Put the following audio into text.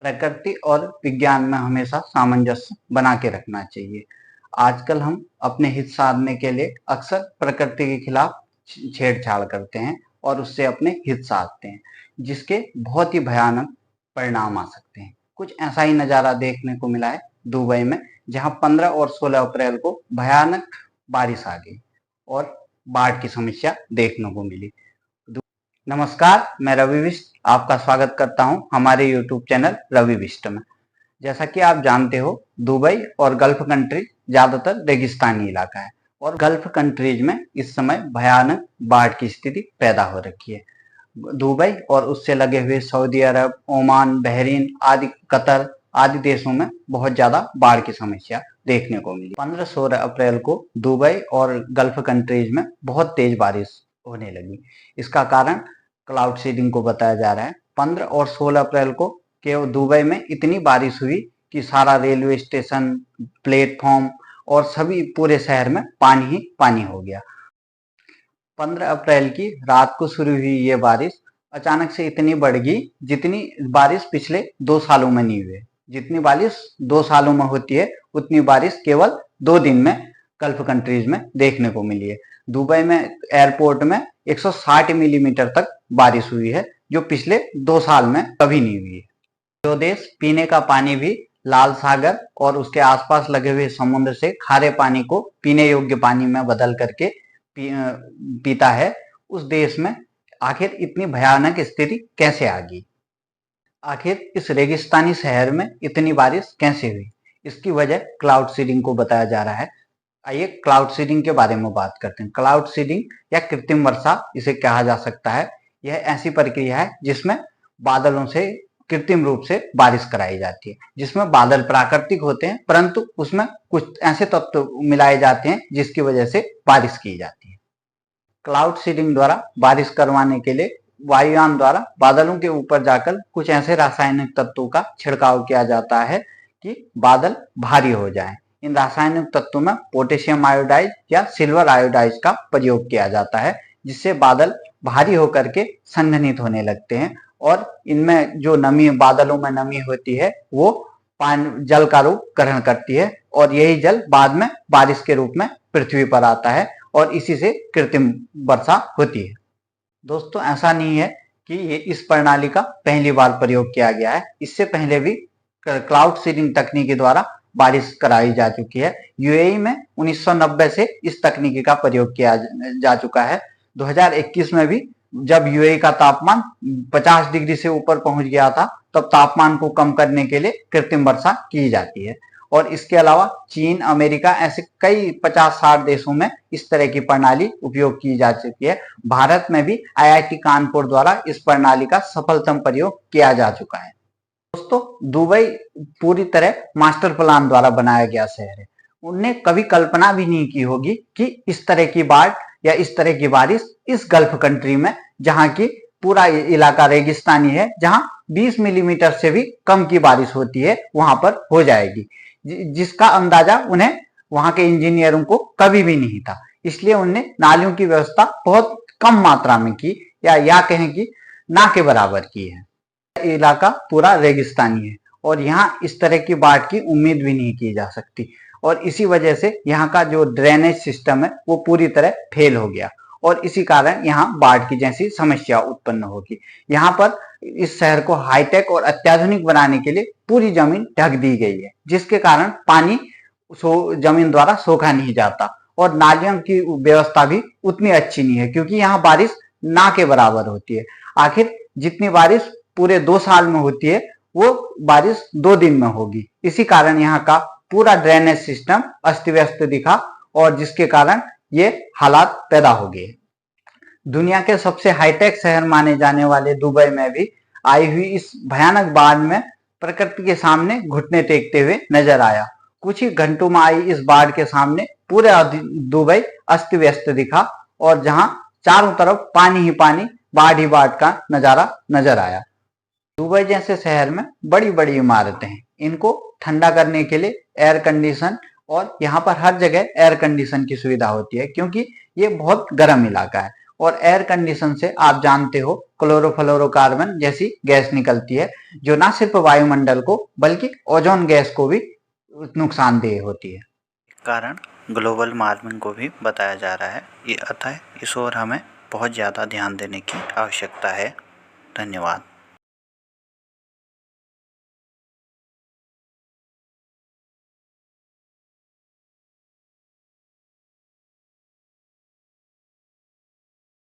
प्रकृति और विज्ञान में हमेशा सामंजस्य बना के रखना चाहिए। आजकल हम अपने हित साधने के लिए अक्सर प्रकृति के खिलाफ छेड़छाड़ करते हैं और उससे अपने हित साधते हैं, जिसके बहुत ही भयानक परिणाम आ सकते हैं। कुछ ऐसा ही नजारा देखने को मिला है दुबई में, जहां 15 और 16 अप्रैल को भयानक बारिश आ गई और बाढ़ की समस्या देखने को मिली। नमस्कार, मैं रवि बिष्ट आपका स्वागत करता हूं हमारे YouTube चैनल रवि बिष्ट में। जैसा कि आप जानते हो, दुबई और गल्फ कंट्री ज्यादातर रेगिस्तानी इलाका है और गल्फ कंट्रीज में इस समय भयानक बाढ़ की स्थिति पैदा हो रखी है। दुबई और उससे लगे हुए सऊदी अरब, ओमान, बहरीन आदि, कतर आदि देशों में बहुत ज्यादा बाढ़ की समस्या देखने को मिली। 15-16 अप्रैल को दुबई और गल्फ कंट्रीज में बहुत तेज बारिश होने लगी। इसका कारण क्लाउड सीडिंग को बताया जा रहा है। 15 और 16 अप्रैल को केवल दुबई में इतनी बारिश हुई कि सारा रेलवे स्टेशन, प्लेटफॉर्म और सभी पूरे शहर में पानी ही पानी हो गया। 15 अप्रैल की रात को शुरू हुई ये बारिश अचानक से इतनी बढ़ गई जितनी बारिश पिछले 2 सालों में नहीं हुई। जितनी बारिश 2 सालों में होती है उतनी बारिश केवल 2 दिन में गल्फ कंट्रीज में देखने को मिली है। दुबई में एयरपोर्ट में 160 मिलीमीटर तक बारिश हुई है, जो पिछले 2 साल में कभी नहीं हुई है। जो देश पीने का पानी भी लाल सागर और उसके आसपास लगे हुए समुद्र से खारे पानी को पीने योग्य पानी में बदल करके पीता है, उस देश में आखिर इतनी भयानक स्थिति कैसे आ गई? आखिर इस रेगिस्तानी शहर में इतनी बारिश कैसे हुई? इसकी वजह क्लाउड सीडिंग को बताया जा रहा है। आइए क्लाउड सीडिंग के बारे में बात करते हैं। क्लाउड सीडिंग या कृत्रिम वर्षा इसे कहा जा सकता है। यह ऐसी प्रक्रिया है जिसमें बादलों से कृत्रिम रूप से बारिश कराई जाती है, जिसमें बादल प्राकृतिक होते हैं परंतु उसमें कुछ ऐसे तत्व मिलाए जाते हैं जिसकी वजह से बारिश की जाती है। क्लाउड सीडिंग द्वारा बारिश करवाने के लिए वायुयान द्वारा बादलों के ऊपर जाकर कुछ ऐसे रासायनिक तत्वों का छिड़काव किया जाता है कि बादल भारी हो जाएं। इन रासायनिक तत्वों में पोटेशियम आयोडाइड या सिल्वर आयोडाइड का प्रयोग किया जाता है, जिससे बादल भारी होकर के संघनित होने लगते हैं और इनमें जो नमी, बादलों में नमी होती है वो पानी जल का रूप ग्रहण करती है और यही जल बाद में बारिश के रूप में पृथ्वी पर आता है और इसी से कृत्रिम वर्षा होती है। दोस्तों, ऐसा नहीं है कि ये इस प्रणाली का पहली बार प्रयोग किया गया है। इससे पहले भी क्लाउड सीडिंग तकनीक द्वारा बारिश कराई जा चुकी है। यूएई में 1990 से इस तकनीकी का प्रयोग किया जा चुका है। 2021 में भी जब यूएई का तापमान 50 डिग्री से ऊपर पहुंच गया था, तब तापमान को कम करने के लिए कृत्रिम वर्षा की जाती है। और इसके अलावा चीन, अमेरिका ऐसे कई 50-60 देशों में इस तरह की प्रणाली उपयोग की जा चुकी है। भारत में भी आईआईटी कानपुर द्वारा इस प्रणाली का सफलतम प्रयोग किया जा चुका है। दोस्तों, दुबई पूरी तरह मास्टर प्लान द्वारा बनाया गया शहर है। उनने कभी कल्पना भी नहीं की होगी कि इस तरह की बाढ़ या इस तरह की बारिश इस गल्फ कंट्री में, जहां की पूरा इलाका रेगिस्तानी है, जहां 20 मिलीमीटर से भी कम की बारिश होती है, वहां पर हो जाएगी, जिसका अंदाजा उन्हें वहां के इंजीनियरों को कभी भी नहीं था। इसलिए उन्हें नालियों की व्यवस्था बहुत कम मात्रा में की, या कहें कि ना के बराबर की है। इलाका पूरा रेगिस्तानी है और यहाँ इस तरह की बाढ़ की उम्मीद भी नहीं की जा सकती और इसी वजह से यहाँ का जो ड्रेनेज सिस्टम है वो पूरी तरह फेल हो गया और इसी कारण यहाँ बाढ़ की जैसी समस्या उत्पन्न होगी। यहाँ पर इस शहर को हाईटेक और अत्याधुनिक बनाने के लिए पूरी जमीन ढक दी गई है, जिसके कारण पानी जमीन द्वारा सोखा नहीं जाता और नालियों की व्यवस्था भी उतनी अच्छी नहीं है, क्योंकि यहाँ बारिश ना के बराबर होती है। आखिर जितनी बारिश पूरे 2 साल में होती है वो बारिश 2 दिन में होगी। इसी कारण यहाँ का पूरा ड्रेनेज सिस्टम अस्त व्यस्त दिखा और जिसके कारण ये हालात पैदा हो गए। दुनिया के सबसे हाईटेक शहर माने जाने वाले दुबई में भी आई हुई इस भयानक बाढ़ में प्रकृति के सामने घुटने टेकते हुए नजर आया। कुछ ही घंटों में आई इस बाढ़ के सामने पूरा दुबई अस्त व्यस्त दिखा और जहां चारों तरफ पानी ही पानी, बाढ़ ही बाढ़ का नजारा नजर आया। दुबई जैसे शहर में बड़ी बड़ी इमारतें हैं, इनको ठंडा करने के लिए एयर कंडीशन, और यहाँ पर हर जगह एयर कंडीशन की सुविधा होती है क्योंकि ये बहुत गर्म इलाका है और एयर कंडीशन से आप जानते हो क्लोरोफ्लोरोकार्बन जैसी गैस निकलती है, जो ना सिर्फ वायुमंडल को बल्कि ओजोन गैस को भी नुकसानदेह होती है। कारण ग्लोबल वार्मिंग को भी बताया जा रहा है। ये अतः इस ओर हमें बहुत ज़्यादा ध्यान देने की आवश्यकता है। धन्यवाद।